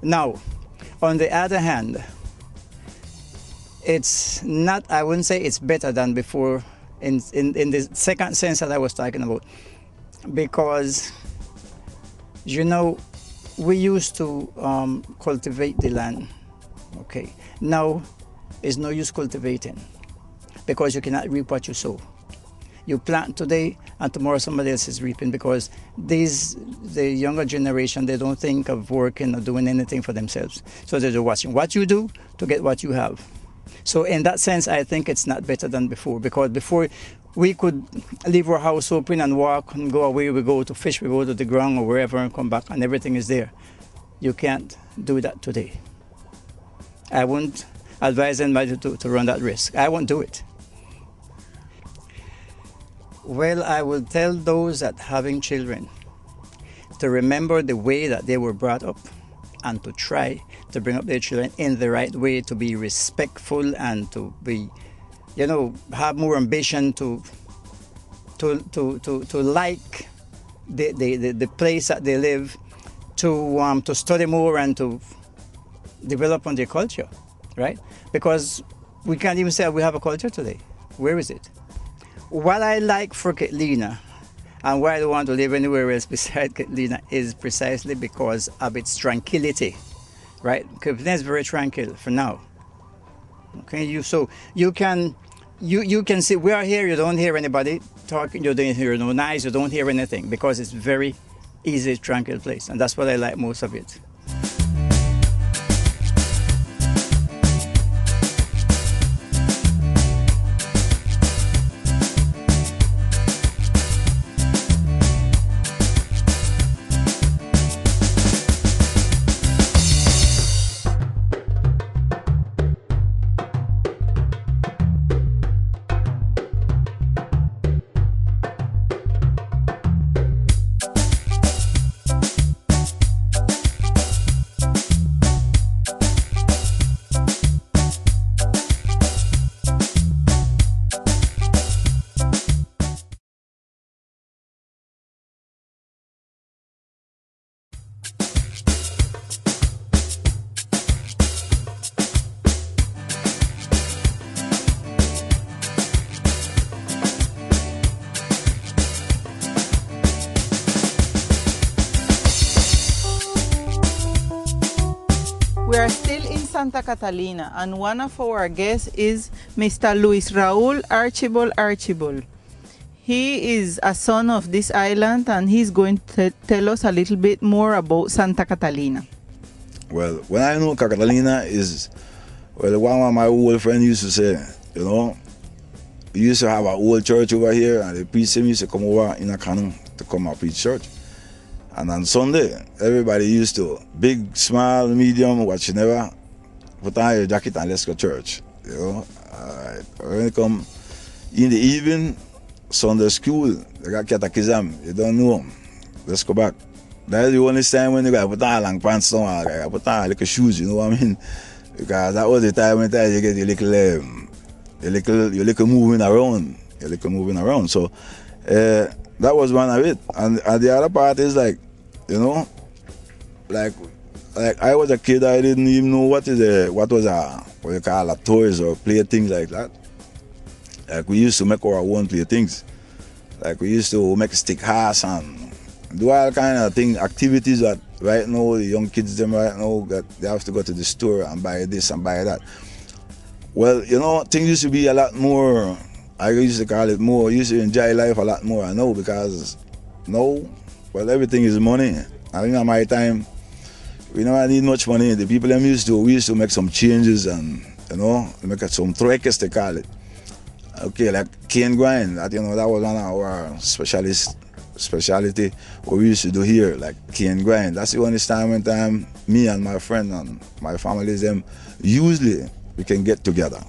Now, on the other hand, it's not, I wouldn't say it's better than before in the second sense that I was talking about. Because, you know, we used to cultivate the land, okay? Now, it's no use cultivating because you cannot reap what you sow. You plant today and tomorrow somebody else is reaping because the younger generation, they don't think of working or doing anything for themselves. So they're watching what you do to get what you have. So in that sense, I think it's not better than before, because before we could leave our house open and walk and go away. We go to fish, we go to the ground or wherever and come back and everything is there. You can't do that today. I wouldn't advise anybody to run that risk. I won't do it. Well, I will tell those that having children to remember the way that they were brought up and to try to bring up their children in the right way, to be respectful and to be, you know, have more ambition to like the place that they live, to study more and to develop on their culture, right? Because we can't even say we have a culture today. Where is it? What I like for Catalina and why I don't want to live anywhere else besides Catalina is precisely because of its tranquility, right? Catalina is very tranquil for now. Okay, so you can see we are here. You don't hear anybody talking. You don't hear no noise. You don't hear anything because it's very easy, tranquil place, and that's what I like most of it. We are still in Santa Catalina, and one of our guests is Mr. Luis Raúl Archibald. He is a son of this island, and he's going to tell us a little bit more about Santa Catalina. Well, when I know Catalina is, well, one of my old friends used to say, you know, we used to have an old church over here, and the priest used to come over in a canoe to come and preach church. And on Sunday, everybody used to, big, small, medium, what you never, put on your jacket and let's go to church. You know, when you come in the evening, Sunday school, they got catechism, you don't know, let's go back. That's the only time when you got to put on long pants, you got to put on little shoes, you know what I mean? Because that was the time when you get your little moving around, So that was one of it. And the other part is like, you know, like I was a kid, I didn't even know what you call toys or play things like that. Like we used to make our own play things. Like we used to make stick horse and do all kind of things, activities that right now the young kids them right now they have to go to the store and buy this and buy that. Well, you know, things used to be a lot more. I used to call it more. Used to enjoy life a lot more. I know because now, well, everything is money. I think at my time, we never need much money. The people we used to make some changes and, you know, make some trucks, they call it. Okay, like cane grind. That, you know, that was one of our specialty what we used to do here, like cane grind. That's the only time me and my friend and my families them usually we can get together.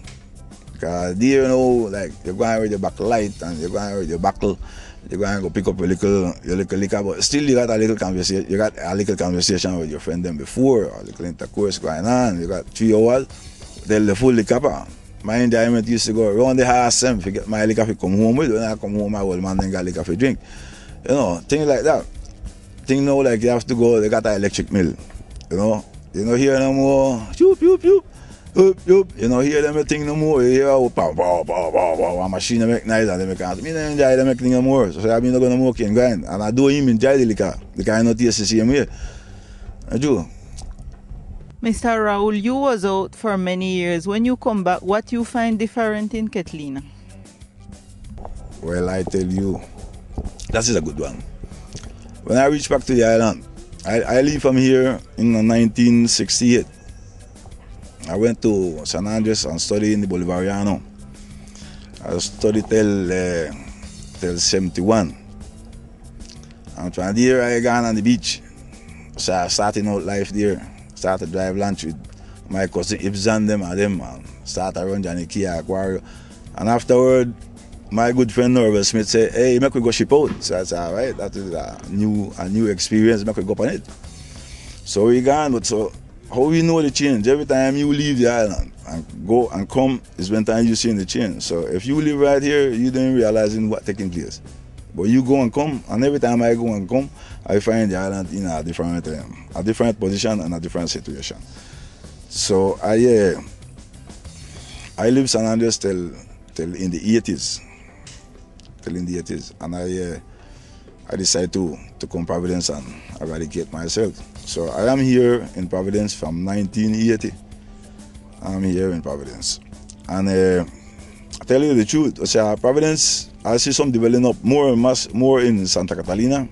Because there, you know, like you're going with your back light and you're going with your buckle, you're going to go pick up your little liquor, but still you got a little conversation with your friend them before, or a little intercourse going on. You got 3 hours, they'll the full liquor. My enjoyment used to go around the house and forget my liquor to come home with. When I come home, my old man then got liquor to drink. You know, things like that. Things now like you have to go, they got an electric mill. You know, You don't hear no more, shoop, shoop, shoop, shoop, shoop. You don't hear them thing no more. You hear, oh, pow, pow, pow, pow, pow. A machine make noise and they make can't. I don't enjoy them thing no more. So I'm not going to work and grind. And I don't even enjoy the liquor. The guy not taste the same way. I do. Mr. Raul, you was out for many years. When you come back, what you find different in Catalina? Well, I tell you, that is a good one. When I reach back to the island, I leave from here in 1968. I went to San Andrés and studied in the Bolivariano. I studied till 71. And from there I gone on the beach. So I started out life there. Started to drive lunch with my cousin Ibs and them and started around Johnny Kia Aquario. And afterward, my good friend Norvel Smith said, hey, make we go ship out. So I said, all right, that is a new experience, make we go on it. So we gone, but so how we know the change? Every time you leave the island and go and come is when time you see the change. So if you live right here, you don't realize what's taking place. But you go and come, and every time I go and come, I find the island in a different position and a different situation. So I lived San Andrés till in the 80s. And I decided to come to Providence and eradicate myself. So I am here in Providence from 1980. I'm here in Providence. And I tell you the truth, Providence, I see some developing up more in Santa Catalina.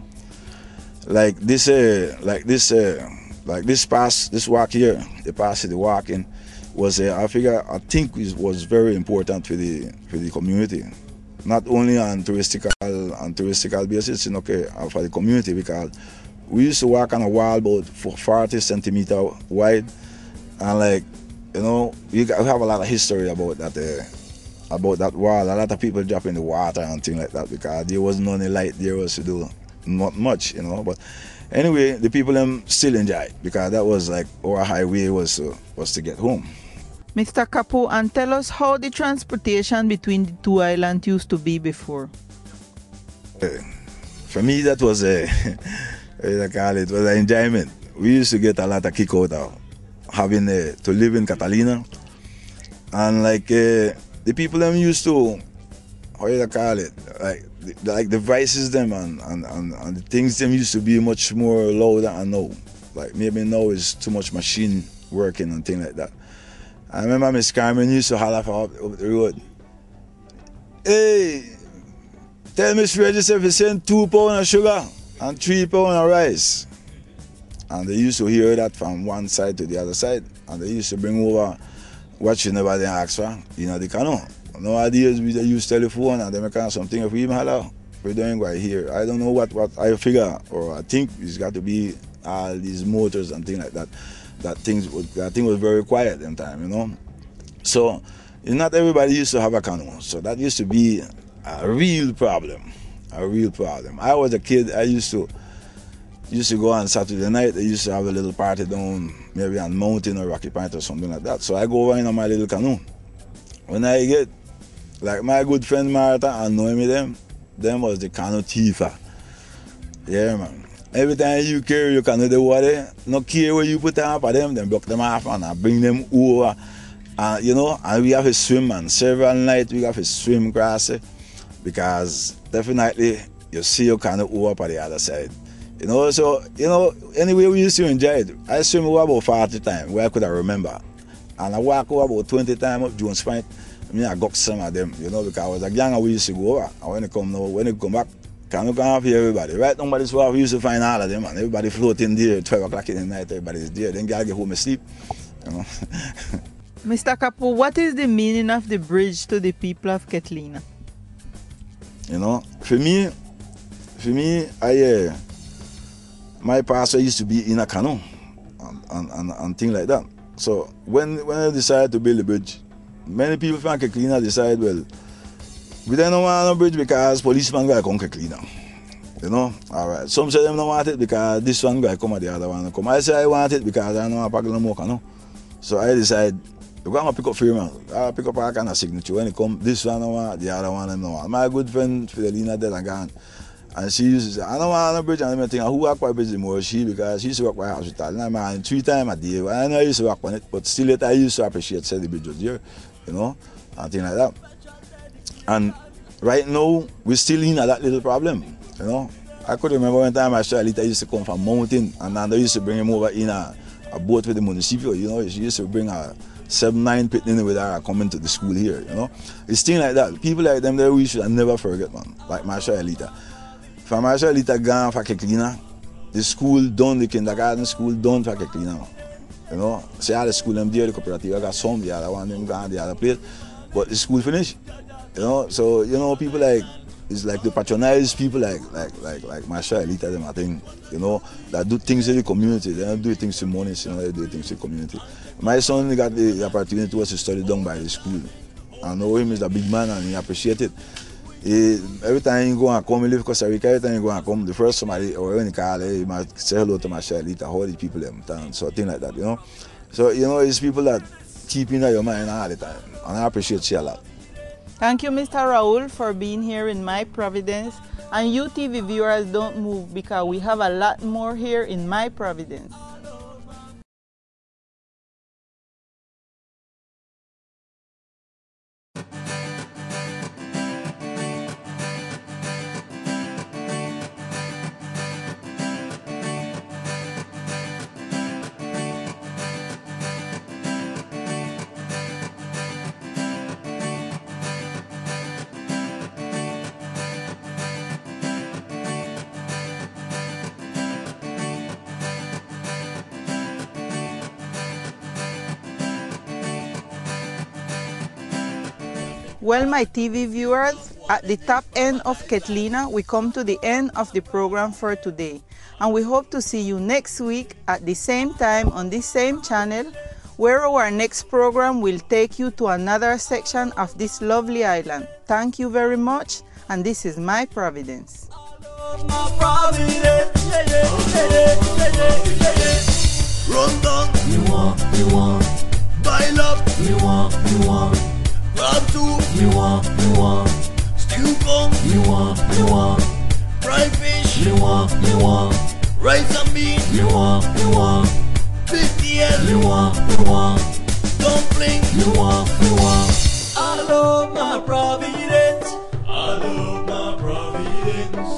Like this walk here, the past the walking was I think it was very important for the community. Not only on touristical basis, for the community, because we used to walk on a wall about 40 centimeters wide, and we have a lot of history about that wall. A lot of people drop in the water and things like that because there was none light there was to do not much, But anyway, the people them still enjoy it because that was like our highway was to get home. Mr. Kapu, and tell us how the transportation between the two islands used to be before. For me, that was it was an enjoyment. We used to get a lot of kick out of having to live in Catalina, and the people them used to, like the vices them and the things them used to be much more louder and now. Like maybe now is too much machine working and things like that. I remember Miss Carmen used to holler up the road. Hey, tell Miss Regis if you send 2 pounds of sugar and 3 pounds of rice. And they used to hear that from one side to the other side. And they used to bring over what you never did ask for, the canoe. Nowadays we use telephone and they make something if we even holler, we don't go here. I don't know what I figure or I think it's got to be all these motors and things like that. That thing was very quiet in time, So not everybody used to have a canoe. So that used to be a real problem. I was a kid, I used to go on Saturday night, they used to have a little party down maybe on Mountain or Rocky Point or something like that. So I go over in my little canoe. When I get, like my good friend Martha and Noemi them was the canoe thief. Yeah, man. Every time you carry your canoe the water, no care where you put them for them block them off and I bring them over. And we have to swim, and several nights we have to swim across it because definitely you see your canoe over on the other side. Anyway we used to enjoy it. I swim over about 40 times where I could remember. And I walk over about 20 times up Jones Point. I got some of them, because I was a young and we used to go over. And when it come back, canoe come off here everybody. Right now, this we used to find all of them, and everybody floating there, 12 o'clock in the night, everybody's there. Then I get home and sleep, Mr. Kapu, what is the meaning of the bridge to the people of Catalina? For me, my pastor used to be in a canoe and things like that. So when I decided to build a bridge, many people from Catalina decided, well, we don't want no bridge because policeman guy come Catalina. All right. Some say them don't want it because this one guy come and the other one come. I say I want it because I know I pack no more canoe. So I decided we're gonna pick up firm. I'll pick up a kind of signature. When it come, this one I want, the other one I know. My good friend Fidelina dead and gone. And she used to say, I don't want to bridge. And I think, who work by bridge more? She, because she used to work by hospital. And man, 3 times a day. I know I used to work on it, but still later I used to appreciate say the bridge was there, you know, and things like that. And right now, we're still in that little problem, you know. I could remember one time Charlotte used to come from mountain, and then they used to bring him over in a boat with the municipal, you know. She used to bring a 7-9 pitting with her coming to the school here, you know. It's things like that. People like them there we should never forget, man. Like Marsha Elita. From Marsha Elita gone for Catalina, the school done, the kindergarten school done for Catalina. You know, see all the school them there, the cooperative got some, the other one them gone the other place. But the school finished. You know, so you know people like it's like the patronize people like Marsha Elita them I think, you know, that do things in the community. They don't do things to money, you know, they do things in the community. My son got the opportunity to study done by the school. I know him is a big man and he appreciate it. Every time he go and come, he live in Costa Rica, every time he go and come, the first somebody or when he call, he might say hello to Marsha Elita, how the people them town, so things like that, you know. So, you know, it's people that keep in your mind all the time. And I appreciate you a lot. Thank you, Mr. Raul, for being here in my Providence. And you TV viewers, don't move because we have a lot more here in my Providence. Well, my TV viewers, at the top end of Catalina, we come to the end of the program for today. And we hope to see you next week at the same time on this same channel, where our next program will take you to another section of this lovely island. Thank you very much, and this is my Providence. Run down, you want, pile up, you want. Grab two, you want, stew come, you want, fried fish, you want, rice and beans, you want, big tail, you want, dumpling, you want. I love my Providence, I love my Providence.